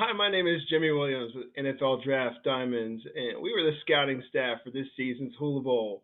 Hi, my name is Jimmy Williams with NFL Draft Diamonds, and we were the scouting staff for this season's Hula Bowl.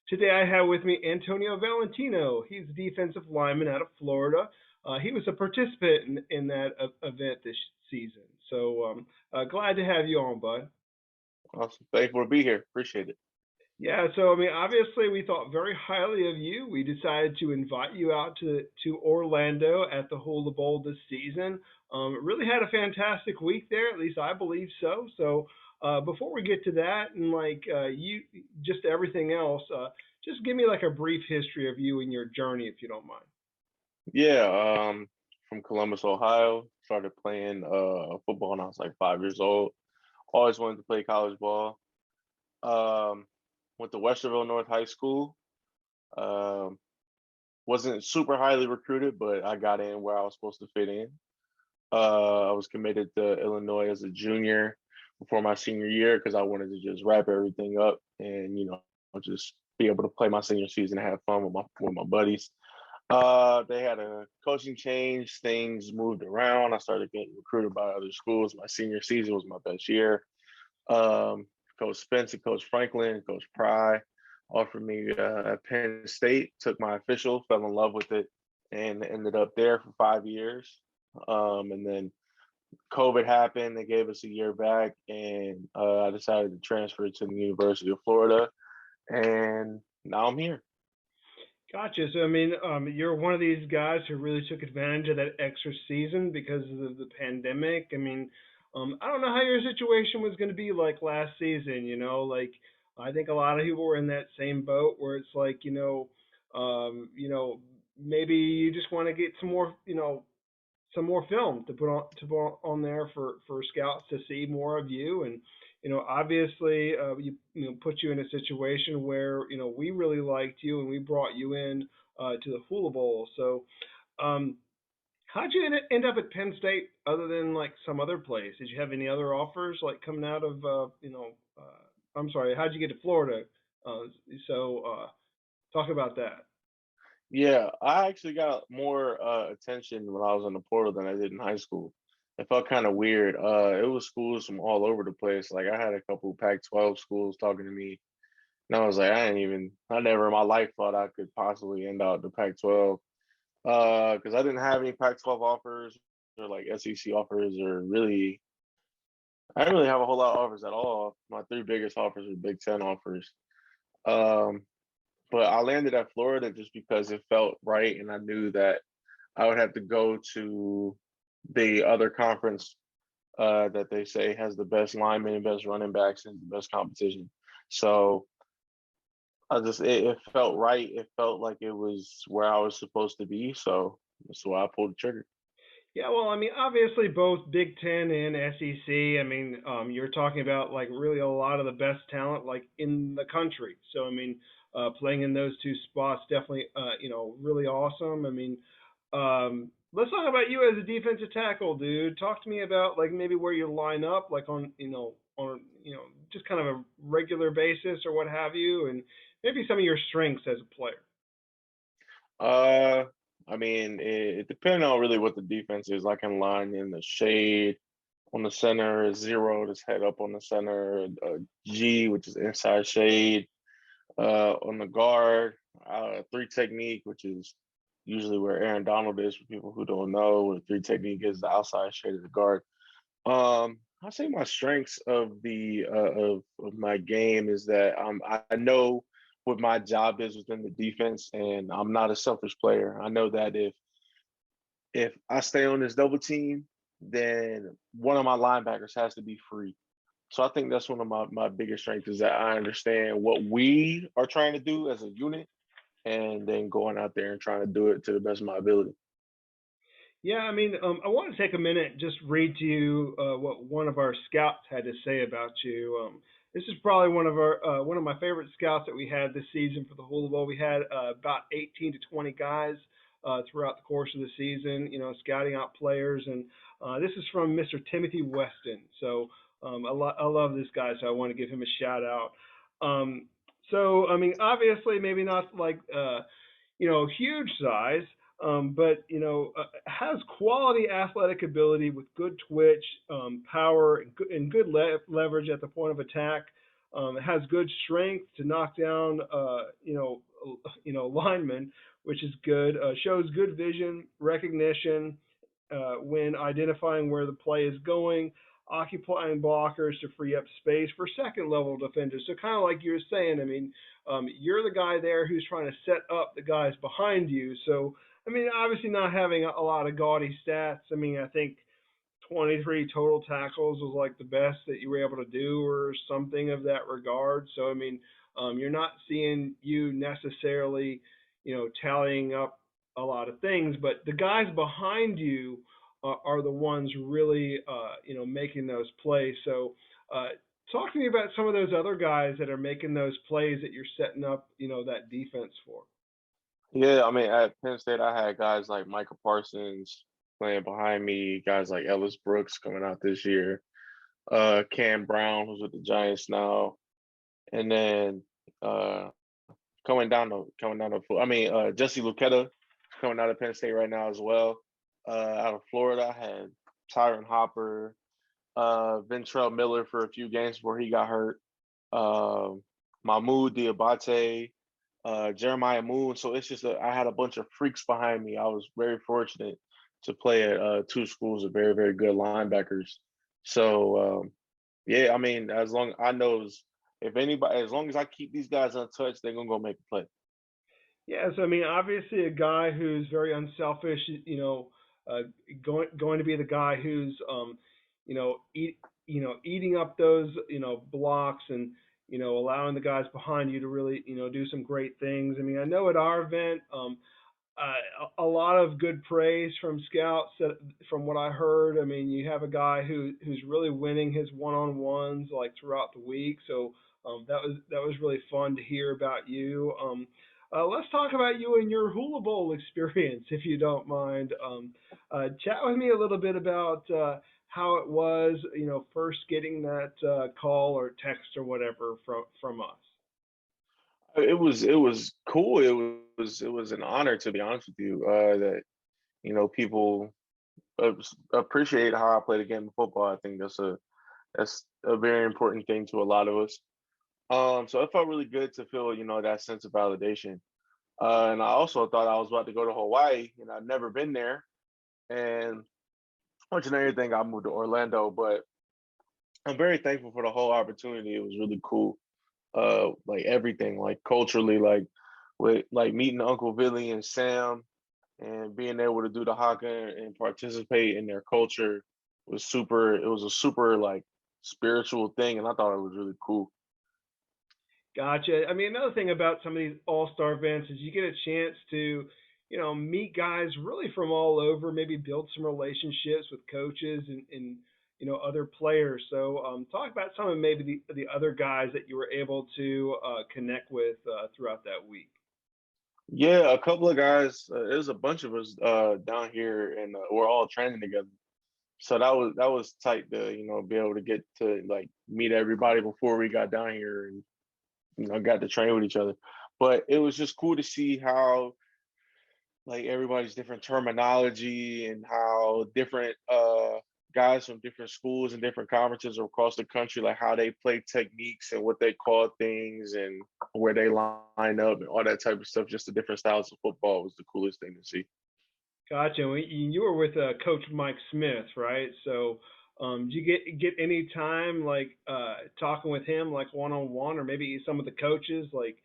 Today I have with me Antonio Valentino. He's a defensive lineman out of Florida. He was a participant in that event this season. Glad to have you on, bud. Awesome. Thankful to be here. Appreciate it. Yeah, so I mean, obviously, we thought very highly of you. We decided to invite you out to Orlando at the Hula Bowl this season. Really had a fantastic week there, at least I believe so. Before we get to that and you just everything else, just give me like a brief history of you and your journey, if you don't mind. Yeah, from Columbus, Ohio. Started playing football when I was like 5 years old. Always wanted to play college ball. Um, Went to Westerville North High School. Um, wasn't super highly recruited, but I got in where I was supposed to fit in. I was committed to Illinois as a junior before my senior year because I wanted to just wrap everything up and just be able to play my senior season and have fun with my buddies. They had a coaching change, things moved around. I started getting recruited by other schools. My senior season was my best year. Um, Coach Spence and Coach Franklin, Coach Pry offered me at Penn State, took my official, fell in love with it, and ended up there for 5 years. And then COVID happened. They gave us a year back, and I decided to transfer to the University of Florida. And now I'm here. Gotcha. So, I mean, you're one of these guys who really took advantage of that extra season because of the pandemic. I mean, I don't know how your situation was going to be like last season. I think a lot of people were in that same boat where it's like, maybe you just want to get some more film to put on there for scouts to see more of you. And obviously, put you in a situation where we really liked you and we brought you in to the Hula Bowl. Um, how'd you end up at Penn State other than like some other place? Did you have any other offers like coming out of I'm sorry, how'd you get to Florida? Uh, Talk about that. Yeah, I actually got more attention when I was in the portal than I did in high school. It felt kind of weird. It was schools from all over the place. Like I had a couple Pac-12 schools talking to me, and I was like, I never in my life thought I could possibly end out the Pac-12 because I didn't have any Pac-12 offers or like SEC offers or really, I didn't really have a whole lot of offers at all. My three biggest offers were Big Ten offers. Um, but I landed at Florida just because it felt right, and I knew that I would have to go to the other conference that they say has the best linemen and best running backs and the best competition. So it felt right. It felt like it was where I was supposed to be. So that's why I pulled the trigger. Yeah, well, I mean, obviously both Big Ten and SEC. I mean, you're talking about like really a lot of the best talent like in the country. So I mean, playing in those two spots definitely, really awesome. I mean, let's talk about you as a defensive tackle, dude. Talk to me about like maybe where you line up, like on just kind of a regular basis or what have you, and maybe some of your strengths as a player. Uh, I mean, it depends on really what the defense is. I can line in the shade on the center, zero, just head up on the center, G, which is inside shade, on the guard, three technique, which is usually where Aaron Donald is for people who don't know. Where three technique is the outside shade of the guard. I say my strengths of the of my game is that I know what my job is within the defense, and I'm not a selfish player. I know that if I stay on this double team, then one of my linebackers has to be free. So I think that's one of my biggest strengths is that I understand what we are trying to do as a unit and then going out there and trying to do it to the best of my ability. Yeah, I mean, I want to take a minute and just read to you what one of our scouts had to say about you. This is probably one of my favorite scouts that we had this season for the Hula Bowl. We had about 18 to 20 guys throughout the course of the season, scouting out players, and this is from Mr. Timothy Weston. I love this guy, so I want to give him a shout out. I mean, obviously, maybe not like huge size, but has quality athletic ability with good twitch, power, and good leverage at the point of attack. Has good strength to knock down, linemen, which is good. Shows good vision, recognition when identifying where the play is going, occupying blockers to free up space for second level defenders. So kind of like you were saying, I mean, you're the guy there who's trying to set up the guys behind you. So I mean, obviously not having a lot of gaudy stats. I mean, I think 23 total tackles was like the best that you were able to do, or something of that regard. So I mean, you're not seeing you necessarily, tallying up a lot of things, but the guys behind you are the ones really, making those plays. So, talk to me about some of those other guys that are making those plays that you're setting up, that defense for. Yeah, I mean, at Penn State, I had guys like Micah Parsons playing behind me, guys like Ellis Brooks coming out this year, Cam Brown, who's with the Giants now, and then uh, Jesse Luketa coming out of Penn State right now as well. Out of Florida, I had Tyron Hopper, Ventrell Miller for a few games before he got hurt, uh, Mahmoud Diabate, Jeremiah Moon. So it's just I had a bunch of freaks behind me. I was very fortunate to play at two schools of very, very good linebackers. So yeah, I mean, as long I knows if anybody, as long as I keep these guys untouched, they're gonna go make a play. Yeah, so I mean, obviously a guy who's very unselfish, uh, going to be the guy who's, eating up those, blocks, and allowing the guys behind you to really, do some great things. I mean, I know at our event, a lot of good praise from scouts. From what I heard, I mean, you have a guy who's really winning his one-on-ones like throughout the week. So that was really fun to hear about you. Let's talk about you and your Hula Bowl experience, if you don't mind. Chat with me a little bit about how it was, first getting that call or text or whatever from us. It was cool. It was an honor, to be honest with you, that people appreciate how I play the game of football. I think that's a very important thing to a lot of us. So it felt really good to feel that sense of validation. And I also thought I was about to go to Hawaii, and I've never been there. And much of anything, I moved to Orlando, but I'm very thankful for the whole opportunity. It was really cool. Like everything, like culturally, like with like meeting Uncle Billy and Sam, and being able to do the haka and participate in their culture was super. It was a super like spiritual thing, and I thought it was really cool. Gotcha. I mean, another thing about some of these all-star events is you get a chance to, meet guys really from all over, maybe build some relationships with coaches and other players. So, talk about some of maybe the other guys that you were able to connect with throughout that week. Yeah, a couple of guys. There's a bunch of us down here, and we're all training together. So that was tight to be able to get to like meet everybody before we got down here, and got to train with each other. But it was just cool to see how like everybody's different terminology and how different guys from different schools and different conferences across the country, like how they play techniques and what they call things and where they line up and all that type of stuff. Just the different styles of football was the coolest thing to see. Gotcha. You were with Coach Mike Smith, right? So, did you get any time like talking with him, like one on one, or maybe some of the coaches, like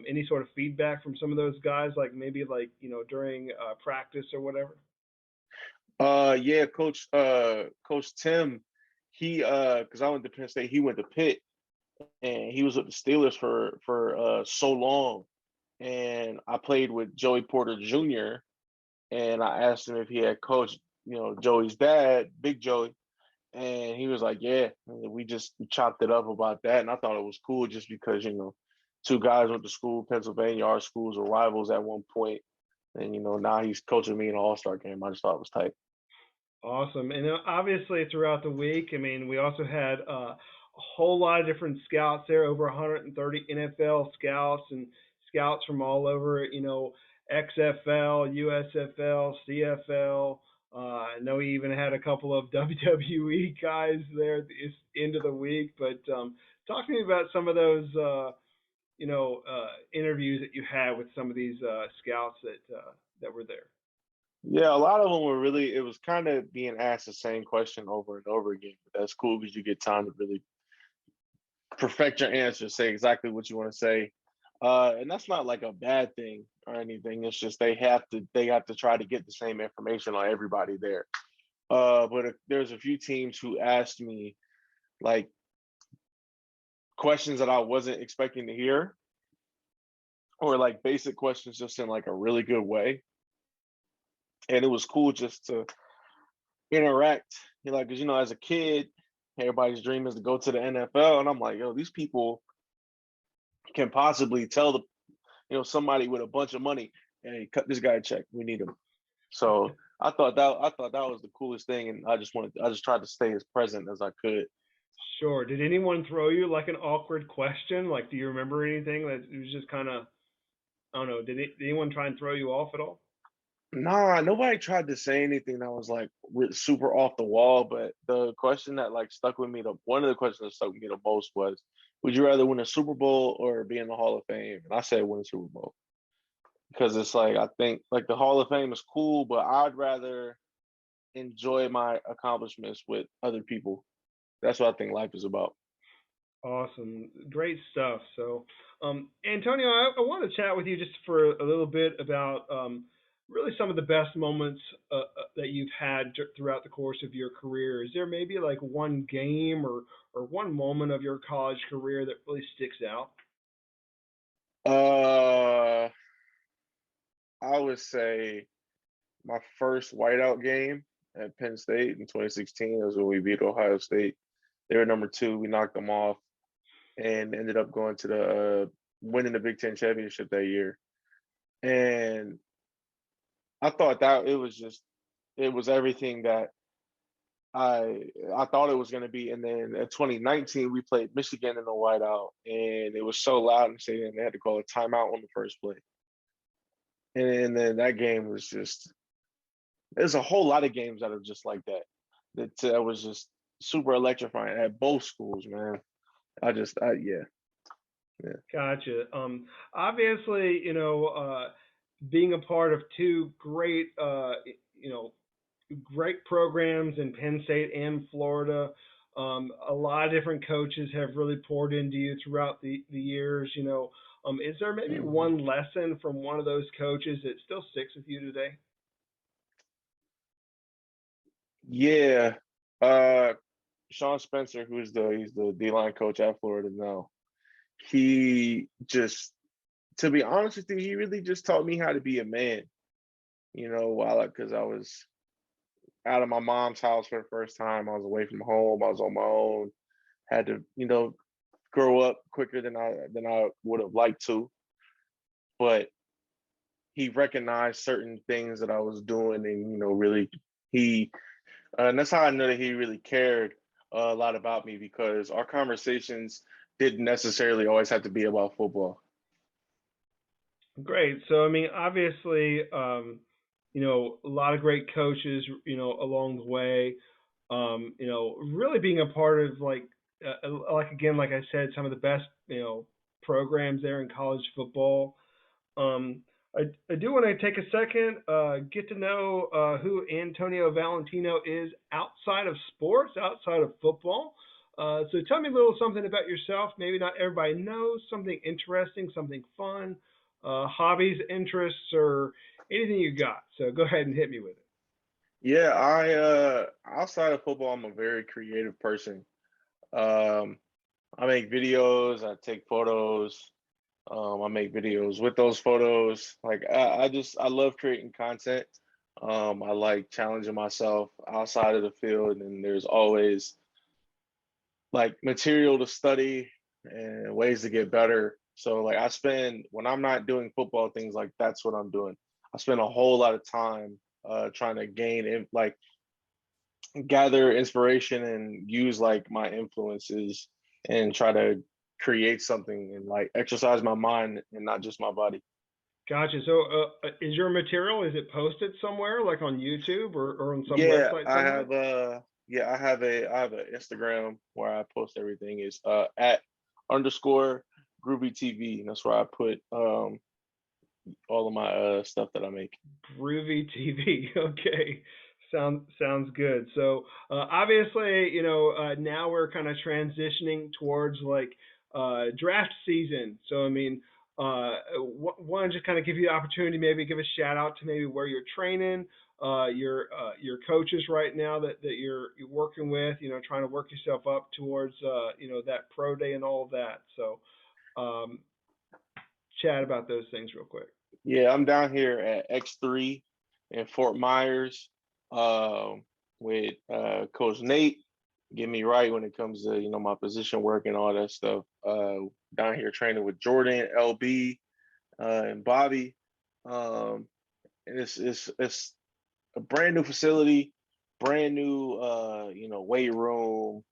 any sort of feedback from some of those guys, like maybe like during practice or whatever? Yeah, Coach Tim, he because I went to Penn State, he went to Pitt, and he was with the Steelers for so long. And I played with Joey Porter Jr. and I asked him if he had coached, Joey's dad, Big Joey, and he was like, "Yeah." And we chopped it up about that, and I thought it was cool just because two guys went to school, Pennsylvania. Our schools were rivals at one point, and now he's coaching me in an All Star game. I just thought it was tight. Awesome. And obviously throughout the week, I mean, we also had a whole lot of different scouts there, over 130 NFL scouts and scouts from all over, XFL, USFL, CFL. I know he even had a couple of WWE guys there at the end of the week. But talk to me about some of those, interviews that you had with some of these scouts that were there. Yeah, a lot of them were really. It was kind of being asked the same question over and over again. But that's cool because you get time to really perfect your answer, say exactly what you want to say. And that's not like a bad thing or anything. It's just they have to try to get the same information on everybody there. But there's a few teams who asked me like questions that I wasn't expecting to hear, or like basic questions just in like a really good way. And it was cool just to interact. Like, because as a kid, everybody's dream is to go to the NFL, and I'm like, yo, these people can possibly tell somebody with a bunch of money, hey, cut this guy a check, we need him. So I thought that was the coolest thing, and I just tried to stay as present as I could. Sure. Did anyone throw you like an awkward question? Like, do you remember anything that it was just kind of, I don't know, did anyone try and throw you off at all? Nah, nobody tried to say anything that was like super off the wall. But the question that like stuck with me, the one of the questions that stuck with me the most was, would you rather win a Super Bowl or be in the Hall of Fame? And I said win a Super Bowl because it's like I think like the Hall of Fame is cool, but I'd rather enjoy my accomplishments with other people. That's what I think life is about. Awesome. Great stuff. So, Antonio, I want to chat with you just for a little bit about really some of the best moments that you've had throughout the course of your career. Is there maybe like one game or one moment of your college career that really sticks out? Uh, I would say my first whiteout game at Penn State in 2016 was when we beat Ohio State. They were number two. We knocked them off and ended up going to the winning the Big Ten championship that year. And I thought that it was everything that I thought it was going to be. And then in 2019, we played Michigan in the whiteout, and it was so loud in the stadium they had to call a timeout on the first play. And then that game was just there's a whole lot of games that are just like that. That was just super electrifying at both schools, man. Yeah, yeah. Gotcha. Obviously, being a part of two great, great programs in Penn State and Florida. A lot of different coaches have really poured into you throughout the years. Is there maybe Mhm. one lesson from one of those coaches that still sticks with you today? Yeah. Sean Spencer, he's the D line coach at Florida now. He just, to be honest with you, he really just taught me how to be a man. While because I was out of my mom's house for the first time, I was away from home, I was on my own, had to grow up quicker than I would have liked to, but he recognized certain things that I was doing, and really he and that's how I know that he really cared a lot about me because our conversations didn't necessarily always have to be about football. Great. So, I mean, obviously, a lot of great coaches, along the way. Really being a part of like again, like I said, some of the best, programs there in college football. Um, I do want to take a second, get to know who Antonio Valentino is outside of sports, outside of football. So tell me a little something about yourself. Maybe not everybody knows something interesting, something fun, hobbies, interests, or anything you got. So go ahead and hit me with it. Yeah, I outside of football, I'm a very creative person. Um, I make videos, I take photos, I make videos with those photos. Like I love creating content. I like challenging myself outside of the field, and there's always like material to study and ways to get better. So like I spend when I'm not doing football things like that's what I'm doing. I spend a whole lot of time trying to like gather inspiration and use like my influences and try to create something and like exercise my mind and not just my body. Gotcha. So, is your material, is it posted somewhere, like on YouTube or on some Yeah, website I somewhere? have I have an Instagram where I post everything. Is at underscore Groovy TV. That's where I put all of my stuff that I make. Groovy TV. Okay. Sounds good. So, obviously, now we're kind of transitioning towards like draft season. So, I mean, want to just kind of give you the opportunity, maybe give a shout out to maybe where you're training, your coaches right now that you're working with, trying to work yourself up towards that pro day and all of that. So, um, chat about those things real quick. Yeah, I'm down here at X3 in Fort Myers um, with Coach Nate. Get me right when it comes to my position work and all that stuff. Down here training with Jordan, LB, and Bobby. Um, and it's a brand new facility, brand new weight room,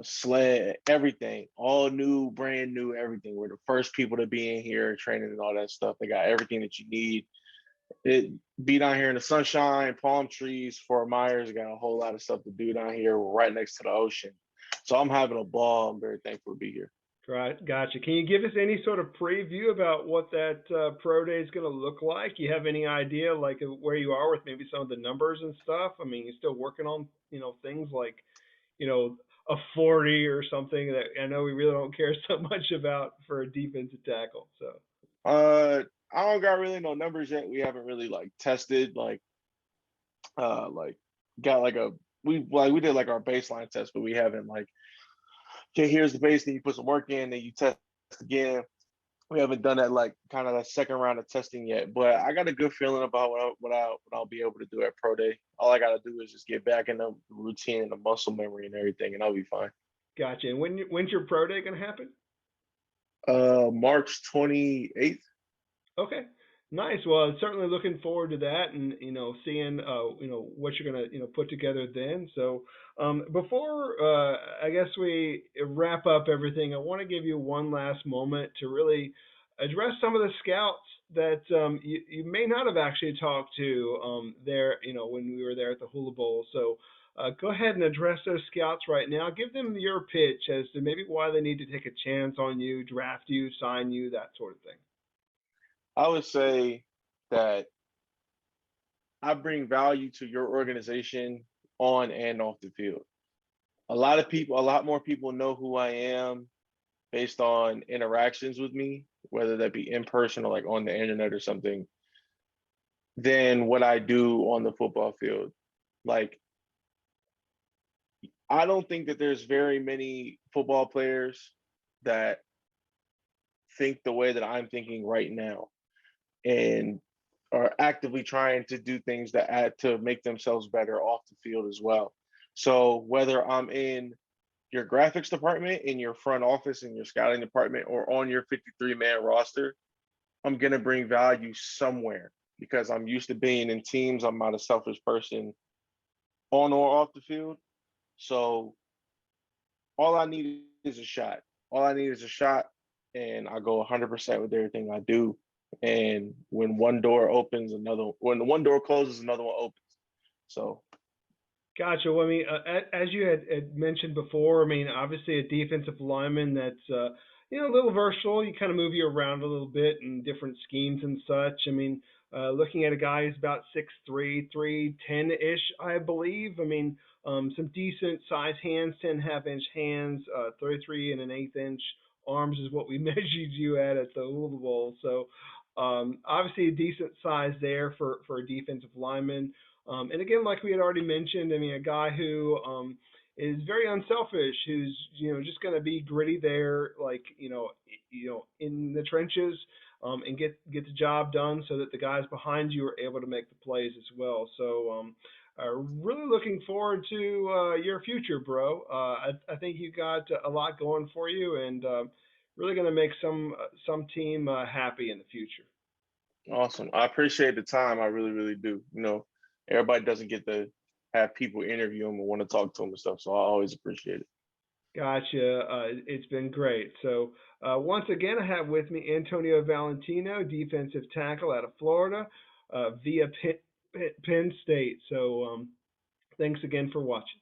sled, everything, all new, brand new, everything. We're the first people to be in here training and all that stuff. They got everything that you need. It be down here in the sunshine, palm trees. Fort Myers got a whole lot of stuff to do down here. We're right next to the ocean, so I'm having a ball. I'm very thankful to be here. Right, gotcha. Can you give us any sort of preview about what that pro day is going to look like? You have any idea, like where you are with maybe some of the numbers and stuff? I mean, you're still working on things like you know a 40 or something that I know we really don't care so much about for a defensive tackle. So Uh, I don't got really no numbers yet. We haven't really like tested like got like a we did like our baseline test, but we haven't like okay, here's the base, then you put some work in, then you test again. We haven't done that like kind of that second round of testing yet, but I got a good feeling about what I'll be able to do at pro day. All I got to do is just get back in the routine and the muscle memory and everything, and I'll be fine. gotcha. And when's your pro day going to happen? March 28th. Okay. Nice. Well, certainly looking forward to that, and seeing what you're gonna put together then. So, before I guess we wrap up everything, I want to give you one last moment to really address some of the scouts that you may not have actually talked to there, when we were there at the Hula Bowl. So. Go ahead and address those scouts right now. Give them your pitch as to maybe why they need to take a chance on you, draft you, sign you, that sort of thing. I would say that I bring value to your organization on and off the field. A lot more people know who I am based on interactions with me, whether that be in person or like on the internet or something, than what I do on the football field. Like, I don't think that there's very many football players that think the way that I'm thinking right now and are actively trying to do things that add to make themselves better off the field as well. So whether I'm in your graphics department, in your front office, in your scouting department, or on your 53-man roster, I'm gonna bring value somewhere because I'm used to being in teams. I'm not a selfish person on or off the field. So all I need is a shot. All I need is a shot, and I go 100% with everything I do. And when one door opens, when one door closes, another one opens. So Gotcha. Well, I mean, as you had mentioned before, I mean, obviously a defensive lineman that's a little versatile. You kind of move you around a little bit in different schemes and such. I mean, looking at a guy who's about 6'3", 310 ish, I believe. I mean, some decent size hands, 10.5 inch hands, 33 and an eighth inch arms is what we measured you at the Hula Bowl. So, obviously a decent size there for a defensive lineman. And again, like we had already mentioned, I mean, a guy who is very unselfish, who's just going to be gritty there, like in the trenches, and get the job done, so that the guys behind you are able to make the plays as well. So, really looking forward to your future, bro. I think you got a lot going for you, and really going to make some team happy in the future. awesome. I appreciate the time. I really, really do. Everybody doesn't get to have people interview them and want to talk to them and stuff. So I always appreciate it. Gotcha. It's been great. So once again, I have with me Antonio Valentino, defensive tackle out of Florida, via Penn State. So thanks again for watching.